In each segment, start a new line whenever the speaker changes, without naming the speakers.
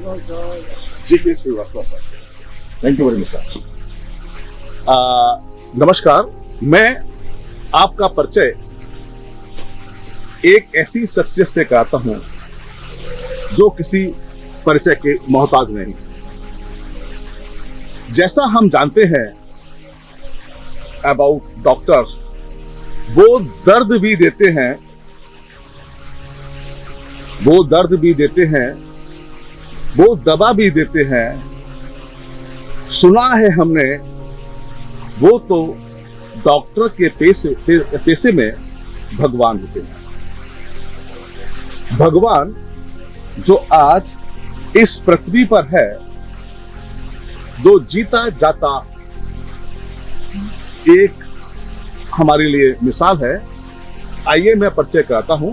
Ji P Srivastava sir, thank you very much sir. नमस्कार, मैं आपका परिचय एक ऐसी शख्सियत से कराता हूं जो किसी परिचय के मोहताज नहीं। जैसा हम जानते हैं अबाउट डॉक्टर्स, वो दर्द भी देते हैं, वो दवा भी देते हैं। सुना है हमने वो तो डॉक्टर के पेशे में भगवान होते हैं। भगवान जो आज इस पृथ्वी पर है, जो जीता जाता एक हमारे लिए मिसाल है। आइए मैं परिचय कराता हूं,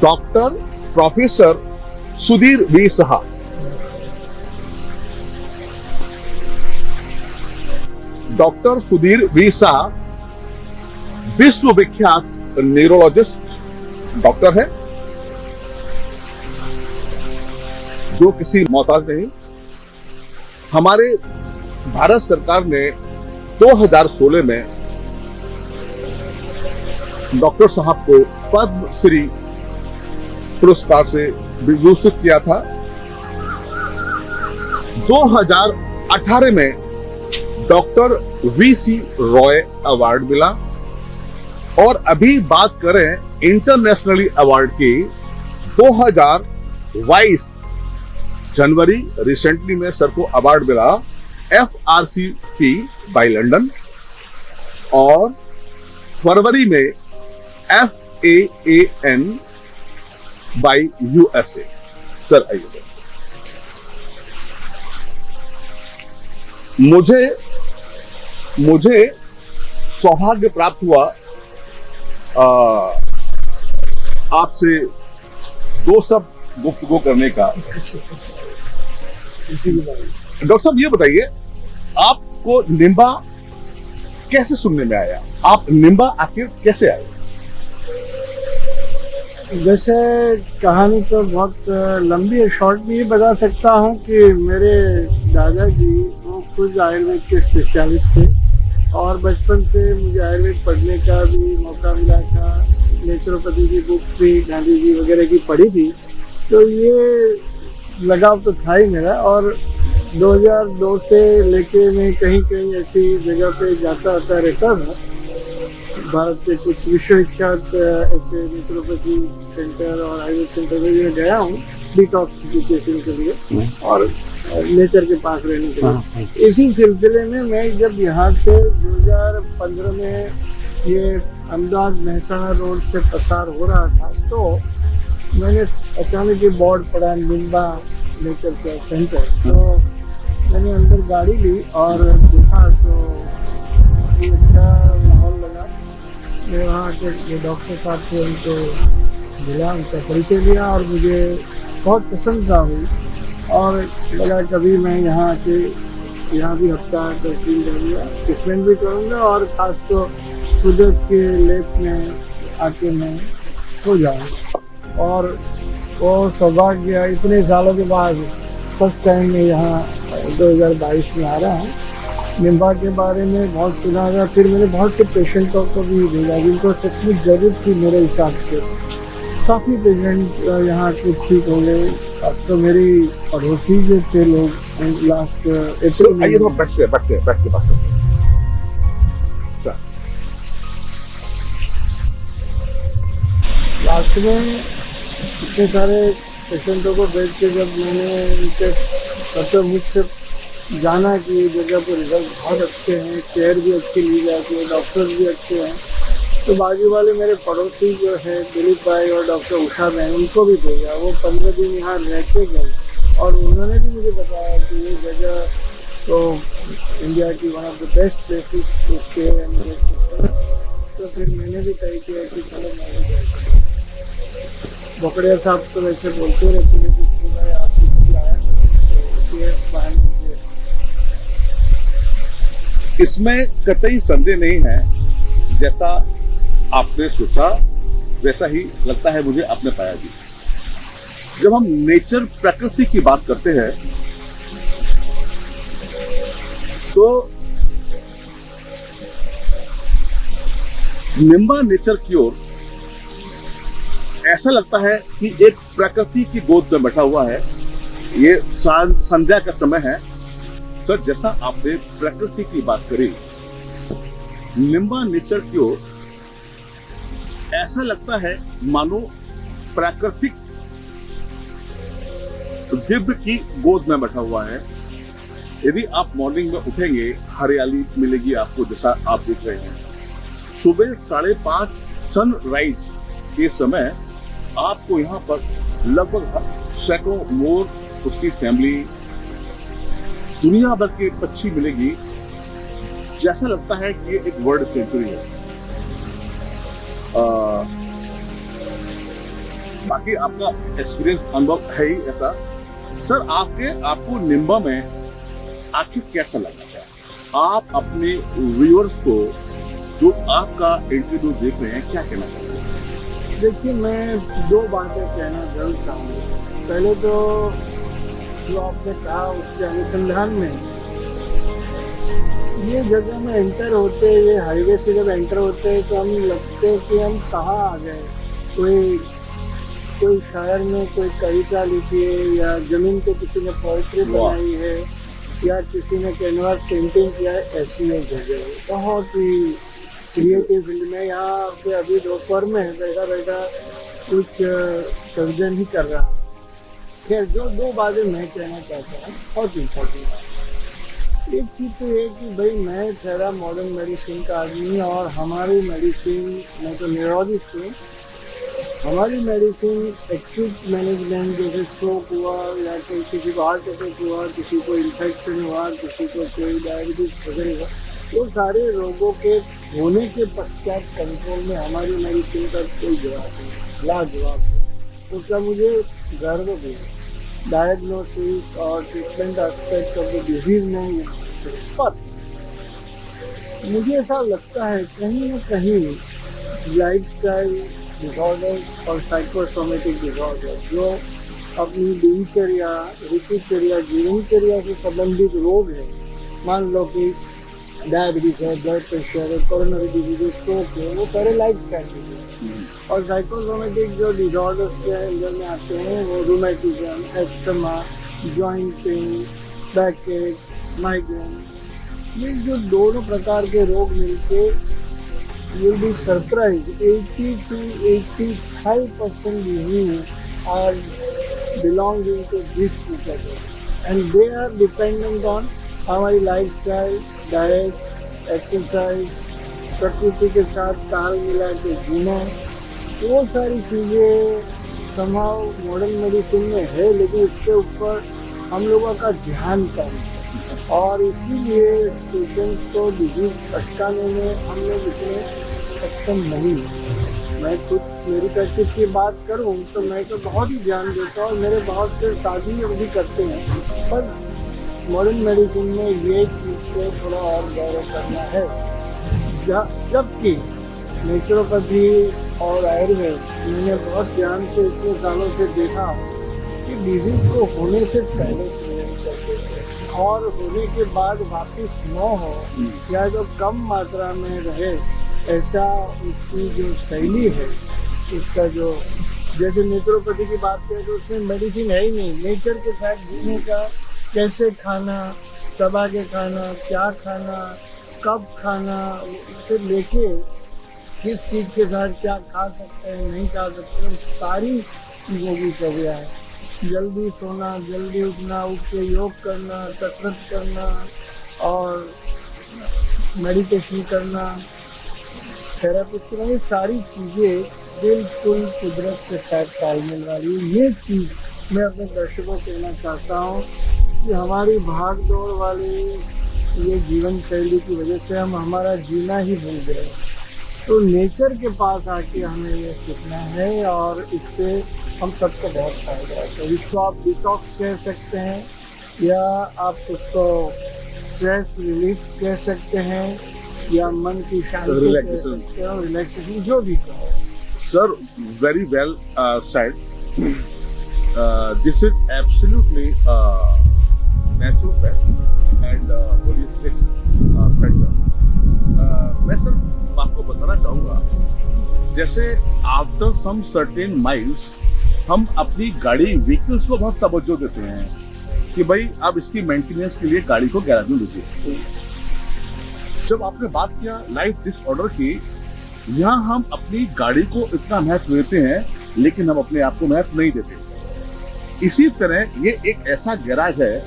doctor professor Sudhir V Saha. Doctor Sudhir V Saha विश्वविख्यात न्यूरोलॉजिस्ट डॉक्टर है, जो किसी मोहताज नहीं। हमारे भारत सरकार ने 2016 में डॉक्टर साहब को पद्म श्री पुरस्कार से विभूषित किया था। 2018 में डॉक्टर वीसी रॉय अवार्ड मिला। और अभी बात करें इंटरनेशनली अवार्ड की, 2022 जनवरी रिसेंटली में सर को अवार्ड मिला FRCP बाय लंदन, और फरवरी में FAAN बाय USA। सर आइए सर। मुझे सौभाग्य प्राप्त हुआ आपसे दो शब्द गुफ्तगू करने का। डॉक्टर साहब ये बताइए, आपको निम्बा कैसे सुनने में आया? आप निम्बा आखिर कैसे आए?
वैसे कहानी तो बहुत लंबी है, शॉर्ट में ये बता सकता हूँ कि मेरे दादाजी वो खुद आयुर्वेद के स्पेशलिस्ट थे, और बचपन से मुझे आयुर्वेद पढ़ने का भी मौका मिला था। नेचुरोपैथी की बुक्स भी गांधी जी वगैरह की पढ़ी थी, तो ये लगाव तो था ही मेरा। और 2002 से लेके मैं कहीं कहीं ऐसी जगह पे जाता आता रहता था। भारत के कुछ विश्वविख्यात ऐसे नेचुरोपैथी सेंटर और आयुर्वेद सेंटर में मैं गया हूँ डिटॉक्सिफिकेशन के लिए और नेचर के पास रहने के लिए। इसी सिलसिले में मैं जब यहाँ से 2015 में ये अहमदाबाद महसाणा रोड से पसार हो रहा था, तो मैंने अचानक ये बोर्ड पढ़ा निम्बा नेचर केयर सेंटर। तो मैंने अंदर गाड़ी ली और देखा तो ये अच्छा माहौल लगा। मैं वहाँ के जो डॉक्टर साहब थे उनको मिला, उनका परिचय लिया और मुझे बहुत प्रसन्नता हुई, और लगा कभी मैं यहाँ आके यहाँ भी हफ्ता 10 दिन रहूँगा, स्पेंड भी करूँगा, और ख़ास तो कुदरत के लेप में आके मैं हो जाऊँगा। और वो सौभाग्य इतने सालों के बाद फर्स्ट टाइम में यहाँ 2022 में आ रहा हूँ। निम्बा के बारे में बहुत सुना था, फिर मैंने बहुत से पेशेंटों को भी भेजा जिनको सचमुच जरूरत थी। मेरे हिसाब से काफ़ी पेशेंट यहाँ के ठीक हो गए। आज तो मेरी पड़ोसी जो थे लोग लास्ट
अप्रैल में, आइए बैठ के बात करते हैं।
लास्ट में इतने सारे पेशेंटों को बैठ के जब मैंने उनके मतलब मुझसे जाना कि ये जगह पर रिजल्ट बहुत अच्छे हैं, केयर भी अच्छी ली जाती है, डॉक्टर्स भी अच्छे हैं, तो बाजू वाले मेरे पड़ोसी जो है दिलीप भाई और डॉक्टर उषा बहन, उनको भी भेजा। वो 15 दिन यहाँ रह के गए और उन्होंने भी मुझे बताया कि ये जगह तो इंडिया की one of the best places to stay and. तो फिर मैंने भी तय किया कि चलो मैं भी जाऊँ। बोकड़िया साहब तो वैसे बोलते रहते हैं कि भाई आप आया तो
इसमें कतई संदेह नहीं है, जैसा आपने सोचा वैसा ही लगता है मुझे आपने पाया भी। जब हम नेचर प्रकृति की बात करते हैं तो निम्बा नेचर की ओर ऐसा लगता है कि एक प्रकृति की गोद में बैठा हुआ है। ये संध्या का समय है। सर, जैसा आपने प्रकृति की बात करी, निम्बा नेचर की ओर ऐसा लगता है मानो प्राकृतिक दिव्य की गोद में बैठा हुआ है। यदि आप मॉर्निंग में उठेंगे, हरियाली मिलेगी आपको, जैसा आप देख रहे हैं। सुबह 5:30 सनराइज के समय आपको यहाँ पर लगभग सैकड़ों मोर, उसकी फैमिली, दुनिया भर के पक्षी मिलेगी। जैसा लगता है कि ये एक वर्ल्ड सेंचुरी है। बाकी आपका एक्सपीरियंस, अनुभव है ही ऐसा। सर, आपको निम्बा में आखिर कैसा लगा? आप अपने व्यूअर्स को जो आपका इंटरव्यू देख रहे हैं क्या कहना चाहते हैं?
देखिए, मैं 2 बातें कहना जरूर चाहूँगा। पहले तो जो आपने कहा उसके अनुसंधान में, ये जगह में एंटर होते, ये हाईवे से जब एंटर होते हैं तो हम लगते हैं कि हम कहाँ आ गए। कोई शायर ने कोई कविता लिखी है, या जमीन पे किसी ने पोएट्री बनाई है, या किसी ने कैनवास पेंटिंग किया है। ऐसी एक जगह है, बहुत ही क्रिएटिव फील्ड में। यहाँ पे अभी दोपहर में बैठा बैठा कुछ सर्जन ही कर रहा है। खैर, जो 2 बातें मैं कहना चाहता हूँ, बहुत इम्पोर्टेंट। एक चीज़ तो ये कि भाई, मैं ठहरा मॉडर्न मेडिसिन का आदमी, और हमारी मेडिसिन, मैं तो न्यूरोलॉजिस्ट हूँ, हमारी मेडिसिन एक्यूट मैनेजमेंट, जैसे स्ट्रोक हुआ या किसी को हार्ट अटैक हुआ, किसी को इन्फेक्शन हुआ, किसी को कोई डायबिटीज वगैरह हुआ, तो सारे रोगों के होने के पश्चात कंट्रोल में हमारी मेडिसिन का कोई जवाब नहीं, लाजवाब है। उसका मुझे गर्व भी है। डायग्नोसिस और treatment aspect of the disease नहीं है, पर मुझे ऐसा लगता है कहीं ना कहीं लाइफस्टाइल डिसऑर्डर और साइकोसोमेटिक डिसऑर्डर, जो अपनी दिनचर्या, ऋतुचर्या, जीवनचर्या से संबंधित रोग है, मान लो कि डायबिटीज है, ब्लड प्रेशर है, कोरोनरी डिजीज, स्ट्रोक है, वो सारे लाइफस्टाइल डिजीज। और साइकोसोमेटिक जो डिसऑर्डर्स के अंदर में आते हैं, वो rheumatism, asthma, joint pain, back एक, माइग्रेन, ये जो दोनों प्रकार के रोग मिलके, you will be surprised, 80 to 85% disease are belonging to this category, and they are dependent on हमारी लाइफस्टाइल, डाइट, एक्सरसाइज, प्रकृति के साथ ताल मिला के जीना। वो सारी चीज़ें समाव मॉडर्न मेडिसिन में है, लेकिन इसके ऊपर हम लोगों का ध्यान कम है, और इसीलिए पेशेंट्स को डिजीज अटकाने में हम लोग इतने सक्षम नहीं है। मैं खुद मेरी प्रैक्टिस की बात करूं तो मैं तो बहुत ही ध्यान देता हूँ, मेरे बहुत से साथी भी करते हैं, पर मॉडर्न मेडिसिन में ये चीज़ पे थोड़ा और गौर करना है। जबकि नेचुरोपैथी और आयुर्वेद, मैंने बहुत ध्यान से इतने सालों से देखा कि डिजीज को होने से पहले करते थे, और होने के बाद वापस न हो या जो कम मात्रा में रहे, ऐसा उसकी जो शैली है, उसका जो, जैसे नेचुरोपैथी की बात करें तो उसमें मेडिसिन है ही नहीं, नेचर के साथ जीने का, कैसे खाना, सबा के खाना, क्या खाना, कब खाना, से लेके किस चीज़ के साथ क्या खा सकते हैं, नहीं खा सकते हैं, सारी चीज़ों की चर्या है। जल्दी सोना, जल्दी उठना, उठ के योग करना, कसरत करना और मेडिटेशन करना, थेरेपी करना, ये सारी चीज़ें बिल्कुल कुदरत के साथ तालमेल वाली। ये चीज़ मैं अपने दर्शकों को कहना चाहता हूँ कि हमारी भाग दौड़ वाली ये जीवन शैली की वजह से हम हमारा जीना ही भूल गए। तो नेचर के पास आके हमें ये सीखना है, और इससे हम सबको बहुत फायदा है। तो इसको आप डिटॉक्स कह सकते हैं, या आप उसको स्ट्रेस रिलीफ कह सकते हैं, या मन की शांति कह सकते हो, रिलैक्सेशन, जो भी कहो।
Sir, very well said. this is absolutely naturopath and holistic center. मैं सिर्फ आपको बताना चाहूँगा, जैसे आफ्टर सम सर्टेन माइल्स हम अपनी गाड़ी व्हीकल्स को बहुत तवज्जो देते हैं कि भाई अब इसकी मेंटेनेंस के लिए गाड़ी को गैराज में लीजिए। जब आपने बात किया लाइफ डिसऑर्डर की, यहाँ हम अपनी गाड़ी को इतना महत्व देते हैं लेकिन हम अपने आप को महत्व नहीं देते। इसी तरह ये एक ऐसा गैराज है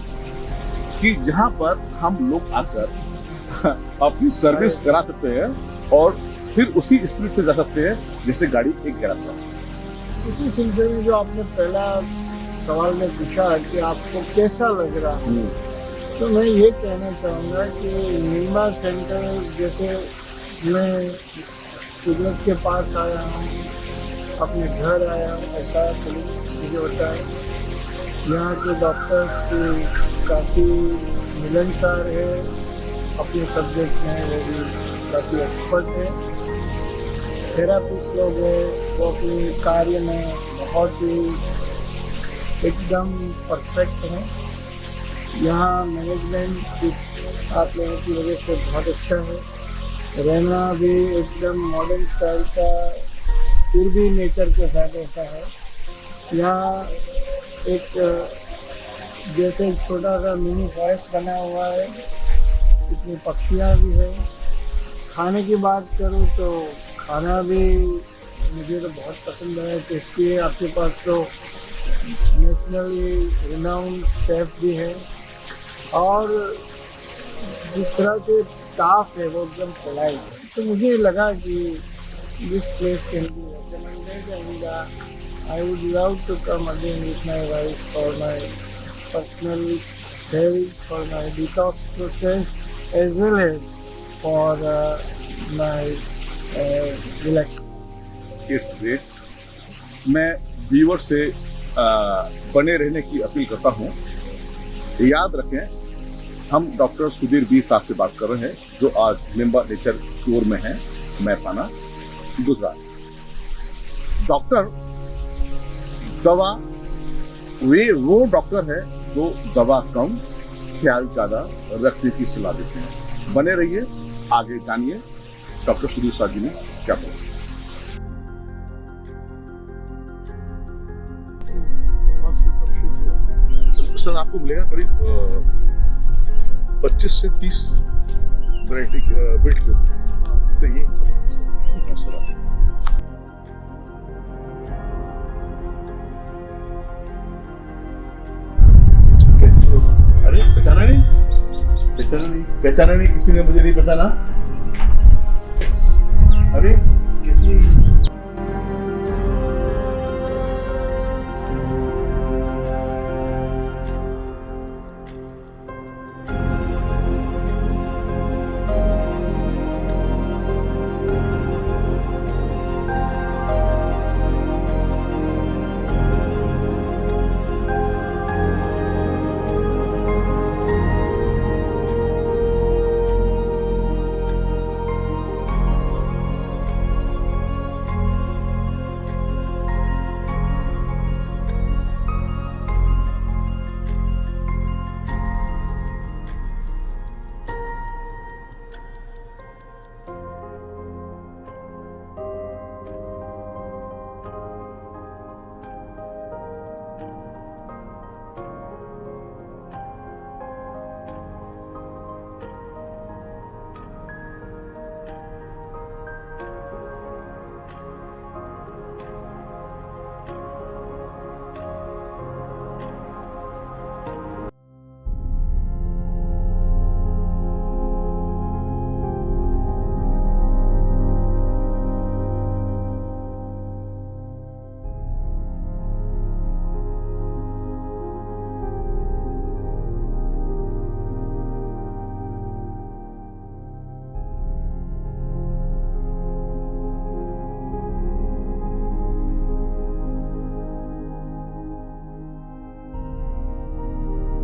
कि जहाँ पर हम लोग आकर अपनी सर्विस करा सकते हैं और फिर उसी स्पीड से जा सकते हैं जैसे गाड़ी एक गैराज है।
इसी सिलसिले में जो आपने पहला सवाल में पूछा कि आपको कैसा लग रहा है, तो मैं ये कहना चाहूँगा कि नीमा सेंटर जैसे मैं कुदरत के पास आया हूँ, अपने घर आया हूँ, ऐसा मुझे होता है। यहाँ के डॉक्टर्स की काफ़ी मिलनसार है, अपने सब्जेक्ट में वो भी काफ़ी एक्सपर्ट है। थेरापिस्ट लोग हैं, वो अपने कार्य में बहुत ही एकदम परफेक्ट हैं। यहाँ मैनेजमेंट आप लोगों की वजह से बहुत अच्छा है। रहना भी एकदम मॉडर्न स्टाइल का, फिर भी नेचर के साथ ऐसा है। यहाँ एक जैसे एक छोटा सा मिनी फॉरेस्ट बना हुआ है, इतनी पक्षियाँ भी है। खाने की बात करूँ तो खाना भी मुझे तो बहुत पसंद है, टेस्टी है। आपके पास तो नेशनली रिनाउंड शेफ भी है और जिस तरह के स्टाफ है वो एकदम पोलाइट है। तो मुझे लगा कि this place can be recommended and I would love to come again with my wife for my personal health, for my detox process as well as for my relax.
It's great. मैं viewer से बने रहने की appeal करता हूँ। याद रखें, हम डॉक्टर सुधीर बी साहब से बात कर रहे हैं जो आज निम्बा नेचर क्योर में है, महसाना, गुजरात। डॉक्टर दवा वो डॉक्टर है जो दवा कम ख्याल ज्यादा रखने की सलाह देते हैं। बने रहिए, आगे जानिए डॉक्टर सुधीर साहब जी ने क्या बोला। सर आपको मिलेगा करीब 25 से 30 वैरायटी बिल्ड के ऊपर। तो ये सर पहचाना नहीं, किसी ने मुझे नहीं पहचाना। अरे किसी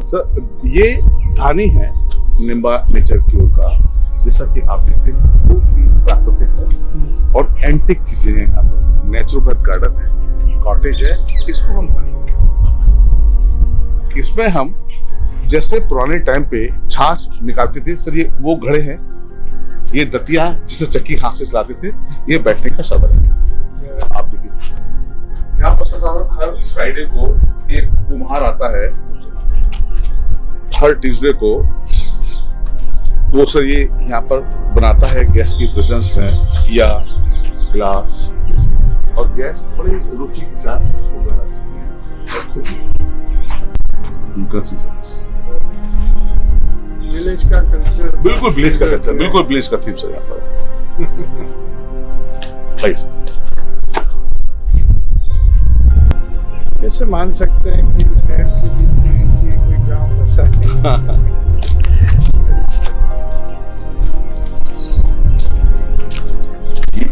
सर ये धानी है निम्बा नेचर क्योर का, जैसा कि आप देखते हैं बहुत ही प्राकृतिक है और एंटिक चीजें हैं। यहाँ पर नेचुरोपैथ गार्डन है, कॉटेज है, इसको हम धानी इसमें हम जैसे पुराने टाइम पे छाछ निकालते थे सर, ये वो घड़े हैं, ये दतिया जिसे चक्की हाथ से चलाते थे, ये बैठने का साधन है। आप देखिए यहाँ पर सर हर फ्राइडे को एक कुम्हार आता है, हर ट्यूसडे को, वो सर ये यहाँ पर बनाता है गैस की प्रेजेंस में या ग्लास, और गैस बड़ी रुचि के साथ इसको बनाती है।
विलेज का कल्चर,
बिल्कुल विलेज का कल्चर, बिल्कुल विलेज का थीम सर यहाँ पर। सही सर।
कैसे मान सकते हैं कि शहर के बीच में किसी कोई गांव बसा है?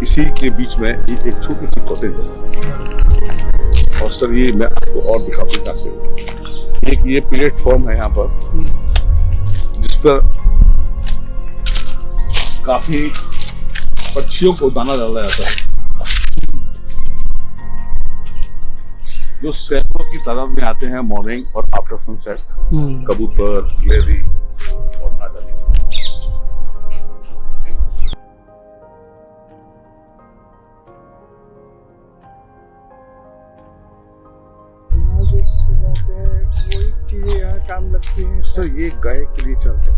इसी के बीच में ये एक छोटी सी कॉटेज है, और सर ये मैं आपको और दिखाता हूँ से। एक ये प्लेटफॉर्म है यहाँ पर, जिस पर काफी पक्षियों को दाना डाला जाता है, जो सैकड़ों की तादाद में आते हैं मॉर्निंग और आफ्टर सनसेट। कबूतर, गिलहरी और ना जाने
वही चीजें यहाँ काम लगती हैं
सर, ये गाय के लिए चलते हैं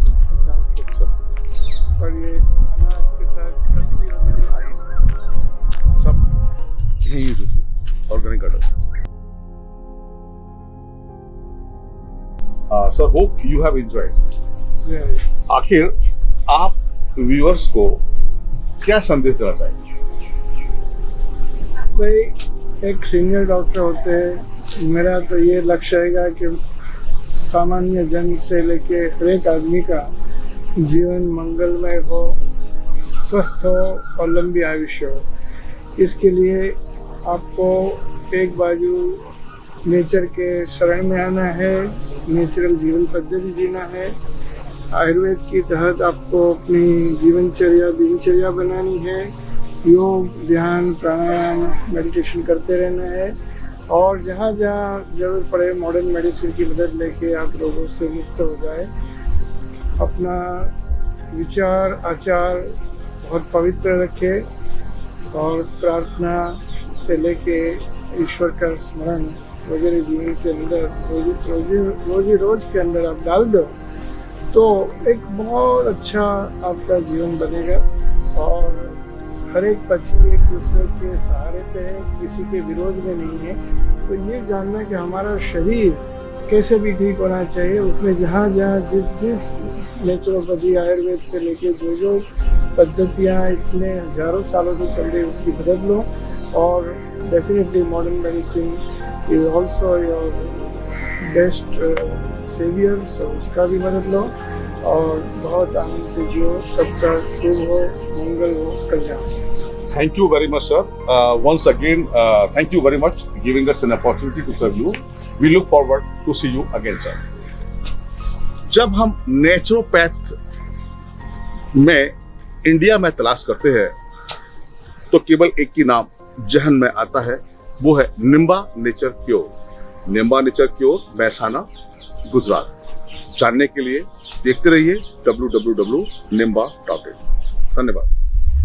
और ये अनाज के साथ सब्जी वगैरह
सब यही यूज होती है, organic garden. Sir, hope you have enjoyed. आखिर आप व्यूअर्स को क्या संदेश देना चाहेंगे?
भाई एक सीनियर डॉक्टर होते हैं, मेरा तो ये लक्ष्य रहेगा कि सामान्य जन से लेके हर एक आदमी का जीवन मंगलमय हो, स्वस्थ हो और लंबी आयुष्य हो। इसके लिए आपको एक बाजू नेचर के शरण में आना है, नेचुरल जीवन पद्धति जीना है, आयुर्वेद के तहत आपको अपनी दिनचर्या बनानी है, योग, ध्यान, प्राणायाम, मेडिटेशन करते रहना है, और जहाँ जहाँ जरूरत पड़े मॉडर्न मेडिसिन की मदद लेके आप रोगों से मुक्त हो जाए। अपना विचार आचार बहुत पवित्र रखे और प्रार्थना से लेके ईश्वर का स्मरण वगैरह जीवन के अंदर रोज के अंदर आप डाल दो तो एक बहुत अच्छा आपका जीवन बनेगा। और हर एक पक्षी एक दूसरे के सहारे पे है, किसी के विरोध में नहीं है। तो ये जानना कि हमारा शरीर कैसे भी ठीक होना चाहिए, उसमें जहाँ जहाँ जिस नेचुरोपैथी आयुर्वेद से लेके जो पद्धतियाँ इतने हजारों सालों से चल रही उसकी मदद लो। और definitely modern medicine is also your best saviour, so उसका भी मदद लो और बहुत आनंद से जियो। सबका शुभ हो, मंगल हो, कल्याण।
Thank you very much, sir. Once again, thank you very much giving us an opportunity to serve you. We look forward to see you again, sir. जब हम नेचुरोपैथ में इंडिया में तलाश करते हैं तो केवल एक ही नाम जहन में आता है, वो है Nimba nature cure. Nimba nature cure, Mehsana, Gujarat. जानने के लिए देखते रहिए www.nimba.in। धन्यवाद।